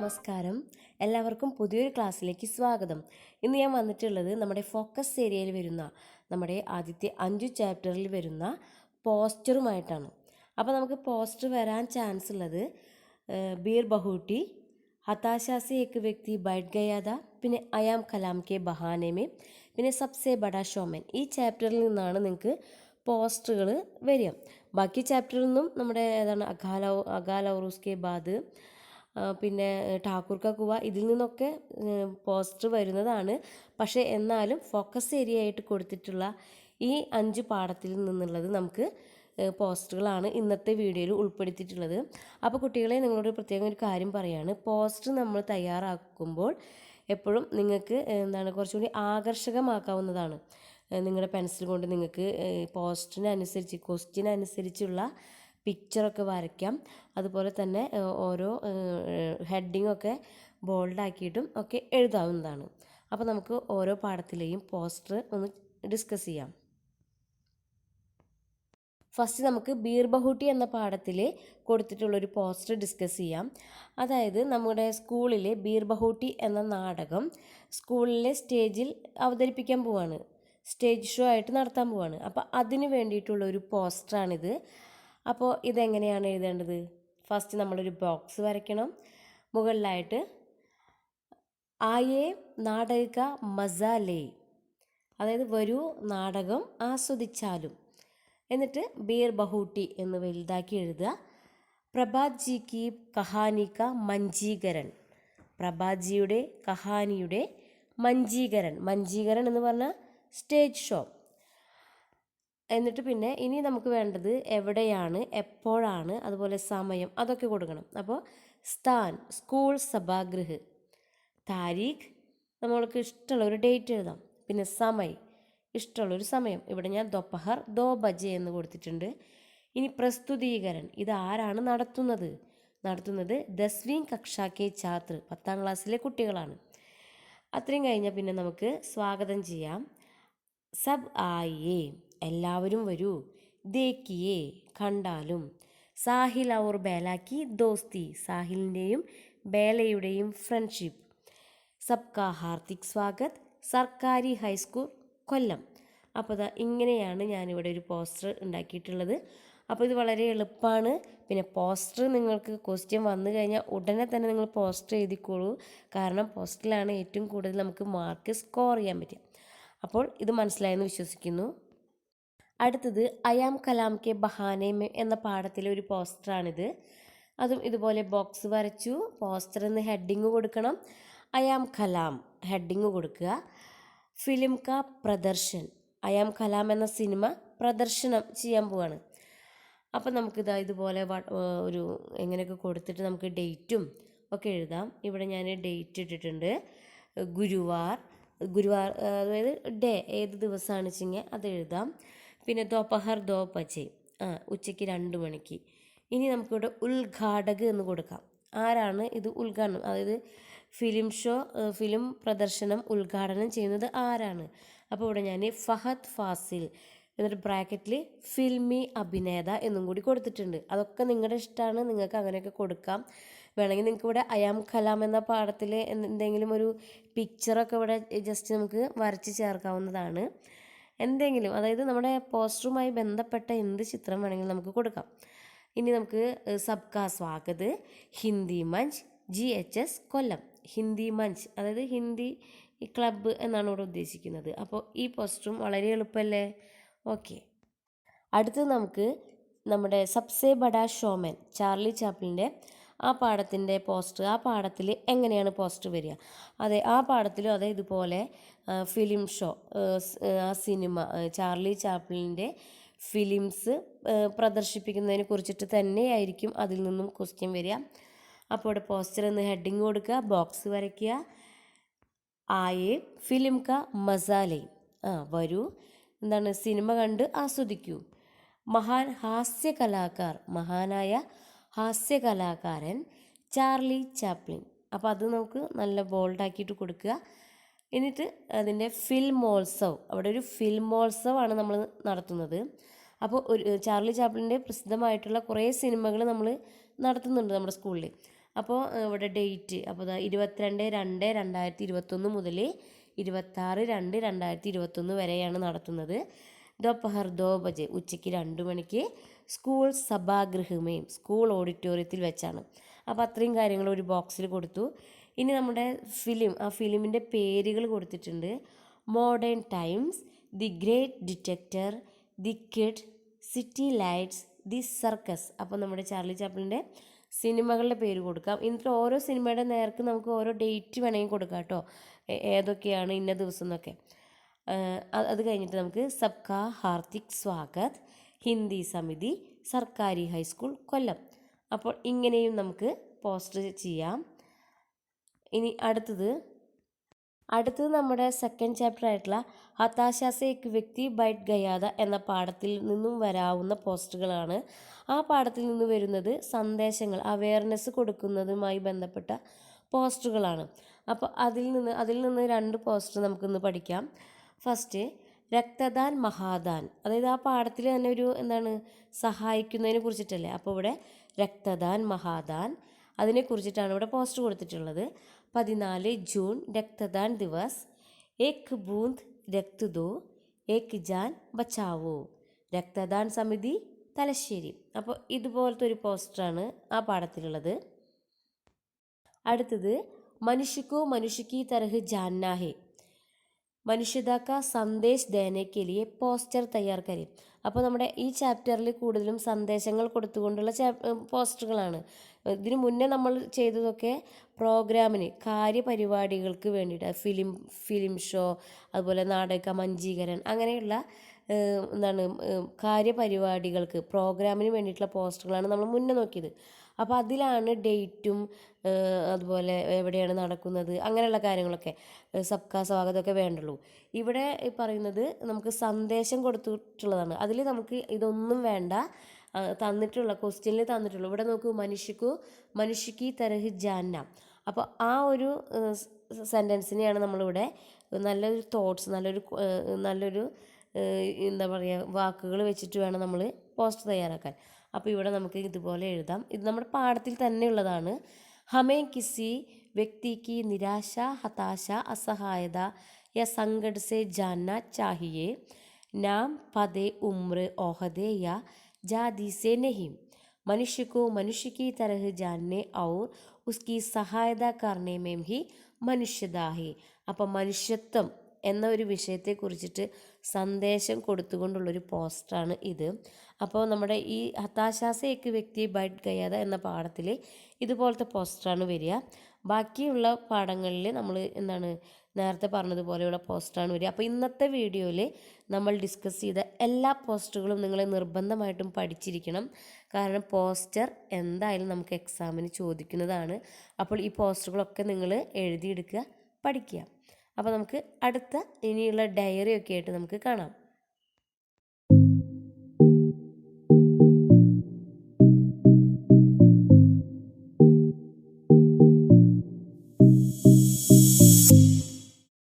നമസ്കാരം. എല്ലാവർക്കും പുതിയൊരു ക്ലാസ്സിലേക്ക് സ്വാഗതം. ഇന്ന് ഞാൻ വന്നിട്ടുള്ളത് നമ്മുടെ ഫോക്കസ് ഏരിയയിൽ വരുന്ന നമ്മുടെ ആദ്യത്തെ 5 ചാപ്റ്ററിൽ വരുന്ന പോസ്റ്ററുമായിട്ടാണ്. അപ്പോൾ നമുക്ക് പോസ്റ്റർ വരാൻ ചാൻസ് ഉള്ളത് ബീർ ബഹൂട്ടി, ഹതാശ സെ ഏക് വ്യക്തി ബൈഠ് ഗയാ ഥാ, പിന്നെ അയാം കലാം കെ ബഹാനെ മേ, പിന്നെ സബ്സെ ബഡാ ഷോമൻ. ഈ ചാപ്റ്ററിൽ നിന്നാണ് നിങ്ങൾക്ക് പോസ്റ്ററുകൾ വരിക. ബാക്കി ചാപ്റ്ററിൽ നിന്നും നമ്മുടെ ഏതാണ് അകാല ഔർ ഉസ്കെ ബാദ്, പിന്നെ ഠാക്കൂർ കാ കുവ, ഇതിൽ നിന്നൊക്കെ പോസ്റ്റർ വരുന്നതാണ്. പക്ഷേ എന്നാലും ഫോക്കസ് ഏരിയ ആയിട്ട് കൊടുത്തിട്ടുള്ള ഈ 5 പാഠത്തിൽ നിന്നുള്ളത് നമുക്ക് പോസ്റ്ററുകളാണ് ഇന്നത്തെ വീഡിയോയിൽ ഉൾപ്പെടുത്തിയിട്ടുള്ളത്. അപ്പോൾ കുട്ടികളെ, നിങ്ങളോട് പ്രത്യേകം ഒരു കാര്യം പറയുകയാണ്. പോസ്റ്റർ നമ്മൾ തയ്യാറാക്കുമ്പോൾ എപ്പോഴും നിങ്ങൾക്ക് കുറച്ചുകൂടി ആകർഷകമാക്കാവുന്നതാണ്. നിങ്ങളുടെ പെൻസിൽ കൊണ്ട് നിങ്ങൾക്ക് പോസ്റ്ററിനനുസരിച്ച് ക്വസ്റ്റ്യനനുസരിച്ചുള്ള പിക്ചറൊക്കെ വരയ്ക്കാം. അതുപോലെ തന്നെ ഓരോ ഹെഡിങ്ങൊക്കെ ബോൾഡാക്കിയിട്ടും ഒക്കെ എഴുതാവുന്നതാണ്. അപ്പോൾ നമുക്ക് ഓരോ പാഠത്തിലെയും പോസ്റ്റർ ഒന്ന് ഡിസ്കസ് ചെയ്യാം. ഫസ്റ്റ് നമുക്ക് ബീർ ബഹൂട്ടി എന്ന പാഠത്തിൽ കൊടുത്തിട്ടുള്ളൊരു പോസ്റ്റർ ഡിസ്കസ് ചെയ്യാം. അതായത് നമ്മുടെ സ്കൂളിലെ ബീർ ബഹൂട്ടി എന്ന നാടകം സ്കൂളിലെ സ്റ്റേജിൽ അവതരിപ്പിക്കാൻ പോവാണ്, സ്റ്റേജ് ഷോ ആയിട്ട് നടത്താൻ പോവാണ്. അപ്പോൾ അതിന് വേണ്ടിയിട്ടുള്ള ഒരു പോസ്റ്ററാണിത്. അപ്പോൾ ഇതെങ്ങനെയാണ് എഴുതേണ്ടത്? ഫസ്റ്റ് നമ്മളൊരു ബോക്സ് വരയ്ക്കണം. മുകളിലായിട്ട് ആയേ നാടക മസാലേ, അതായത് വരൂ നാടകം ആസ്വദിച്ചാലും. എന്നിട്ട് ബീർ ബഹൂട്ടി എന്ന് വലുതാക്കി എഴുതുക. പ്രഭാത് ജി കി കഹാനി കാ മഞ്ജീകരൺ, പ്രഭാത് ജിയുടെ കഹാനിയുടെ മഞ്ജീകരൺ, മഞ്ജീകരൺ എന്ന് പറഞ്ഞാൽ സ്റ്റേജ് ഷോ. എന്നിട്ട് പിന്നെ ഇനി നമുക്ക് വേണ്ടത് എവിടെയാണ്, എപ്പോഴാണ്, അതുപോലെ സമയം, അതൊക്കെ കൊടുക്കണം. അപ്പോൾ സ്ഥാൻ സ്കൂൾ സഭാഗൃഹ്, താരീഖ് നമ്മൾക്ക് ഇഷ്ടമുള്ള ഒരു ഡേറ്റ് എഴുതാം. പിന്നെ സമയം ഇഷ്ടമുള്ളൊരു സമയം, ഇവിടെ ഞാൻ ദോപഹർ 2 ബജെ എന്ന് കൊടുത്തിട്ടുണ്ട്. ഇനി പ്രസ്തുതീകരൺ, ഇത് ആരാണ് നടത്തുന്നത്? 10വീं കക്ഷാ കെ ഛാത്ര, 10ാം ക്ലാസ്സിലെ കുട്ടികളാണ്. അത്രയും കഴിഞ്ഞാൽ പിന്നെ നമുക്ക് സ്വാഗതം ചെയ്യാം. സബ് ആയേ, എല്ലാവരും വരൂ. ദേക്കിയേ, കണ്ടാലും. സാഹിൽ ഔർ ബേലാക്കി ദോസ്തി, സാഹിലിൻ്റെയും ബേലയുടെയും ഫ്രണ്ട്ഷിപ്പ്. സബ്കാ ഹാർദിക് സ്വാഗത്, സർക്കാരി ഹൈസ്കൂൾ കൊല്ലം. അപ്പോൾ ഇങ്ങനെയാണ് ഞാനിവിടെ ഒരു പോസ്റ്റർ ഉണ്ടാക്കിയിട്ടുള്ളത്. അപ്പോൾ ഇത് വളരെ എളുപ്പമാണ്. പിന്നെ പോസ്റ്റർ നിങ്ങൾക്ക് ക്വസ്റ്റ്യൻ വന്നു കഴിഞ്ഞാൽ ഉടനെ തന്നെ നിങ്ങൾ പോസ്റ്റർ എഴുതിക്കോളൂ. കാരണം പോസ്റ്ററിലാണ് ഏറ്റവും കൂടുതൽ നമുക്ക് മാർക്ക് സ്കോർ ചെയ്യാൻ പറ്റുക. അപ്പോൾ ഇത് മനസ്സിലായെന്ന് വിശ്വസിക്കുന്നു. അടുത്തത് അയാം കലാം കെ ബഹാനെ മേ എന്ന പാഠത്തിലെ ഒരു പോസ്റ്ററാണിത്. അതും ഇതുപോലെ ബോക്സ് വരച്ചു. പോസ്റ്റർ എന്ന് ഹെഡിങ് കൊടുക്കണം. അയാം കലാം ഹെഡിങ് കൊടുക്കുക. ഫിലിം കാ പ്രദർശൻ, അയാം കലാം എന്ന സിനിമ പ്രദർശനം ചെയ്യാൻ പോവാണ്. അപ്പം നമുക്കിതാ ഇതുപോലെ ഒരു എങ്ങനെയൊക്കെ കൊടുത്തിട്ട് നമുക്ക് ഡേറ്റും ഒക്കെ എഴുതാം. ഇവിടെ ഞാൻ ഡേറ്റ് ഇട്ടിട്ടുണ്ട്. ഗുരുവാർ, അതായത് ഡേ ഏത് ദിവസമാണ് വെച്ചെങ്കിൽ അത് എഴുതാം. പിന്നെ ദോപഹർ 2 ബജെ, ഉച്ചയ്ക്ക് 2 മണിക്ക്. ഇനി നമുക്കിവിടെ ഉദ്ഘാടക് എന്ന് കൊടുക്കാം. ആരാണ് ഇത് ഉദ്ഘാടനം, അതായത് ഫിലിം പ്രദർശനം ഉദ്ഘാടനം ചെയ്യുന്നത് ആരാണ്? അപ്പോൾ ഇവിടെ ഞാൻ ഫഹദ് ഫാസിൽ എന്നിട്ട് ബ്രാക്കറ്റിൽ ഫിൽമി അഭിനേത എന്നും കൂടി കൊടുത്തിട്ടുണ്ട്. അതൊക്കെ നിങ്ങളുടെ ഇഷ്ടമാണ്, നിങ്ങൾക്ക് അങ്ങനെയൊക്കെ കൊടുക്കാം. വേണമെങ്കിൽ നിങ്ങൾക്ക് ഇവിടെ അയാം കലാം എന്ന പാഠത്തിൽ എന്തെങ്കിലും ഒരു പിക്ചറൊക്കെ ഇവിടെ ജസ്റ്റ് നമുക്ക് വരച്ച് ചേർക്കാവുന്നതാണ്. എന്തെങ്കിലും, അതായത് നമ്മുടെ പോസ്റ്ററുമായി ബന്ധപ്പെട്ട എന്ത് ചിത്രം വേണമെങ്കിലും നമുക്ക് കൊടുക്കാം. ഇനി നമുക്ക് സബ്കാ സ്വാഗത് ഹിന്ദി മഞ്ച് GHS കൊല്ലം, ഹിന്ദി മഞ്ച് അതായത് ഹിന്ദി ക്ലബ്ബ് എന്നാണ് ഇവിടെ ഉദ്ദേശിക്കുന്നത്. അപ്പോൾ ഈ പോസ്റ്ററും വളരെ എളുപ്പമല്ലേ? ഓക്കെ. അടുത്തത് നമുക്ക് നമ്മുടെ സബ്സെ ബഡാ ഷോമൻ, ചാർലി ചാപ്ലിൻ്റെ ആ പാഠത്തിൻ്റെ പോസ്റ്റർ. ആ പാഠത്തിൽ എങ്ങനെയാണ് പോസ്റ്റർ വരിക? അതെ, ആ പാഠത്തിലും അതെ ഇതുപോലെ ഫിലിം ഷോ, ആ സിനിമ ചാർലി ചാപ്ലിൻ്റെ ഫിലിംസ് പ്രദർശിപ്പിക്കുന്നതിനെ കുറിച്ചിട്ട് തന്നെയായിരിക്കും അതിൽ നിന്നും ക്വസ്റ്റ്യൻ വരിക. അപ്പോൾ ഇവിടെ പോസ്റ്റർ എന്ന് ഹെഡിങ് കൊടുക്കുക, ബോക്സ് വരയ്ക്കുക. ആയേ ഫിലിം കാ മസാലേ, വരൂ സിനിമ കണ്ട് ആസ്വദിക്കൂ. മഹാൻ ഹാസ്യ കലാകാർ, മഹാനായ ഹാസ്യ കലാകാരൻ ചാർലി ചാപ്ലിൻ. അപ്പോൾ അത് നമുക്ക് നല്ല ബോൾഡാക്കിയിട്ട് കൊടുക്കുക. എന്നിട്ട് അതിൻ്റെ ഫിൽമോത്സവ്, അവിടെ ഒരു ഫിൽമോത്സവമാണ് നമ്മൾ നടത്തുന്നത്. അപ്പോൾ ചാർലി ചാപ്ലിൻ്റെ പ്രസിദ്ധമായിട്ടുള്ള കുറേ സിനിമകൾ നമ്മൾ നടത്തുന്നുണ്ട് നമ്മുടെ സ്കൂളിൽ. അപ്പോൾ ഇവിടെ ഡേറ്റ് അപ്പോൾ 22/2/2021 മുതൽ 26/2/2021 വരെയാണ് നടത്തുന്നത്. ദോപഹർ 2 ബജെ, ഉച്ചയ്ക്ക് 2 മണിക്ക് സ്കൂൾ സഭാഗൃഹമേയും സ്കൂൾ ഓഡിറ്റോറിയത്തിൽ വെച്ചാണ്. അപ്പോൾ അത്രയും കാര്യങ്ങൾ ഒരു ബോക്സിൽ കൊടുത്തു. ഇനി നമ്മുടെ ആ ഫിലിമിൻ്റെ പേരുകൾ കൊടുത്തിട്ടുണ്ട്. Modern times, the great detector, the kid, city lights, the circus. അപ്പോൾ നമ്മുടെ ചാർലി ചാപ്ലിൻ്റെ സിനിമകളുടെ പേര് കൊടുക്കാം. ഇന്നത്തെ ഓരോ സിനിമയുടെ നേർക്ക് നമുക്ക് ഓരോ ഡേറ്റ് വേണമെങ്കിൽ കൊടുക്കാം കേട്ടോ, ഏതൊക്കെയാണ് ഇന്ന ദിവസം എന്നൊക്കെ. അത് കഴിഞ്ഞിട്ട് നമുക്ക് സബ്കാ ഹാർദിക് സ്വാഗത്, ഹിന്ദി സമിതി, സർക്കാരി ഹൈസ്കൂൾ കൊല്ലം. അപ്പോൾ ഇങ്ങനെയും നമുക്ക് പോസ്റ്റർ ചെയ്യാം. ഇനി അടുത്തത് നമ്മുടെ സെക്കൻഡ് ചാപ്റ്റർ ആയിട്ടുള്ള ഹതാശ സേ ഏക് വ്യക്തി ബൈഠ് ഗയാ എന്ന പാഠത്തിൽ നിന്നും വരാവുന്ന പോസ്റ്ററുകളാണ്. ആ പാഠത്തിൽ നിന്ന് വരുന്നത് സന്ദേശങ്ങൾ, അവയർനെസ് കൊടുക്കുന്നതുമായി ബന്ധപ്പെട്ട പോസ്റ്ററുകളാണ്. അപ്പോൾ അതിൽ നിന്ന് 2 പോസ്റ്റർ നമുക്കിന്ന് പഠിക്കാം. ഫസ്റ്റ്, രക്തദാൻ മഹാദാൻ, അതായത് ആ പാഠത്തിൽ തന്നെ ഒരു സഹായിക്കുന്നതിനെ കുറിച്ചിട്ടല്ലേ. അപ്പോൾ ഇവിടെ രക്തദാൻ മഹാദാൻ അതിനെക്കുറിച്ചിട്ടാണ് ഇവിടെ പോസ്റ്റർ കൊടുത്തിട്ടുള്ളത്. 14 ജൂൺ രക്തദാൻ ദിവസ്, ഏക് ബൂന്ദ് രക്ത് ദോ, ഏക് ജാൻ ബച്ചാവോ, രക്തദാൻ സമിതി തലശ്ശേരി. അപ്പോൾ ഇതുപോലത്തെ ഒരു പോസ്റ്ററാണ് ആ പാഠത്തിലുള്ളത്. അടുത്തത് മനുഷ്യക്കോ മനുഷ്യക്കി തരഹ് ജാന്നാ ഹേ, മനുഷ്യത കാ സന്ദേശ് ദേനെ കെ ലിയെ പോസ്റ്റർ തയ്യാർ കരേ. അപ്പോൾ നമ്മുടെ ഈ ചാപ്റ്ററിൽ കൂടുതലും സന്ദേശങ്ങൾ കൊടുത്തുകൊണ്ടുള്ള പോസ്റ്ററുകളാണ്. ഇതിനു മുന്നേ നമ്മൾ ചെയ്തതൊക്കെ പ്രോഗ്രാമിന്, കാര്യപരിപാടികൾക്ക് വേണ്ടിയിട്ട്, ഫിലിം ഷോ, അതുപോലെ നാടക മഞ്ചീകരൻ, അങ്ങനെയുള്ള കാര്യപരിപാടികൾക്ക്, പ്രോഗ്രാമിന് വേണ്ടിയിട്ടുള്ള പോസ്റ്ററുകളാണ് നമ്മൾ മുന്നേ നോക്കിയത്. അപ്പോൾ അതിലാണ് ഡേറ്റും അതുപോലെ എവിടെയാണ് നടക്കുന്നത് അങ്ങനെയുള്ള കാര്യങ്ങളൊക്കെ, സബ്കാ സ്വാഗതമൊക്കെ വേണ്ടുള്ളൂ. ഇവിടെ പറയുന്നത് നമുക്ക് സന്ദേശം കൊടുത്തിട്ടുള്ളതാണ്. അതിൽ നമുക്ക് ഇതൊന്നും വേണ്ട, തന്നിട്ടുള്ള ക്വസ്റ്റ്യനിൽ തന്നിട്ടുള്ളൂ. ഇവിടെ നോക്കൂ, മനുഷ്യക്ക് തരഹ് ജാന്ന. അപ്പോൾ ആ ഒരു സെൻറ്റൻസിനെയാണ് നമ്മളിവിടെ നല്ലൊരു തോട്ട്സ്, നല്ലൊരു എന്താ പറയുക, വാക്കുകൾ വെച്ചിട്ട് വേണം നമ്മൾ പോസ്റ്റർ തയ്യാറാക്കാൻ. അപ്പോൾ ഇവിടെ നമുക്ക് ഇതുപോലെ എഴുതാം. ഇത് നമ്മുടെ പാഠത്തിൽ തന്നെ ഉള്ളതാണ്. ഹമേ കിസി വ്യക്തി की निराशा, हताशा, असहायता या संकट से जानना चाहिए. नाम, पद, उम्र, ओहदे या जाति से नहीं. मनुष्य को मनुष्य की तरह जानने और उसकी सहायता करने में ही मनुष्यता है. അപ്പം മനുഷ്യത്വം എന്ന ഒരു വിഷയത്തെക്കുറിച്ചിട്ട് സന്ദേശം കൊടുത്തുകൊണ്ടുള്ളൊരു പോസ്റ്ററാണ് ഇത്. അപ്പോൾ നമ്മുടെ ഈ ഹതാശാസേക്ക് വ്യക്തി ബൈഠ് ഗയാ എന്ന പാഠത്തിൽ ഇതുപോലത്തെ പോസ്റ്ററാണ് വരിക. ബാക്കിയുള്ള പാഠങ്ങളിൽ നമ്മൾ നേരത്തെ പറഞ്ഞതുപോലെയുള്ള പോസ്റ്ററാണ് വരിക. അപ്പോൾ ഇന്നത്തെ വീഡിയോയിൽ നമ്മൾ ഡിസ്കസ് ചെയ്ത എല്ലാ പോസ്റ്ററുകളും നിങ്ങൾ നിർബന്ധമായിട്ടും പഠിച്ചിരിക്കണം. കാരണം പോസ്റ്റർ എന്തായാലും നമുക്ക് എക്സാമിന് ചോദിക്കുന്നതാണ്. അപ്പോൾ ഈ പോസ്റ്ററുകളൊക്കെ നിങ്ങൾ എഴുതിയെടുക്കുക, പഠിക്കുക. അപ്പോൾ നമുക്ക് അടുത്ത ഇനിയുള്ള ഡയറി ഒക്കെ ആയിട്ട് നമുക്ക് കാണാം.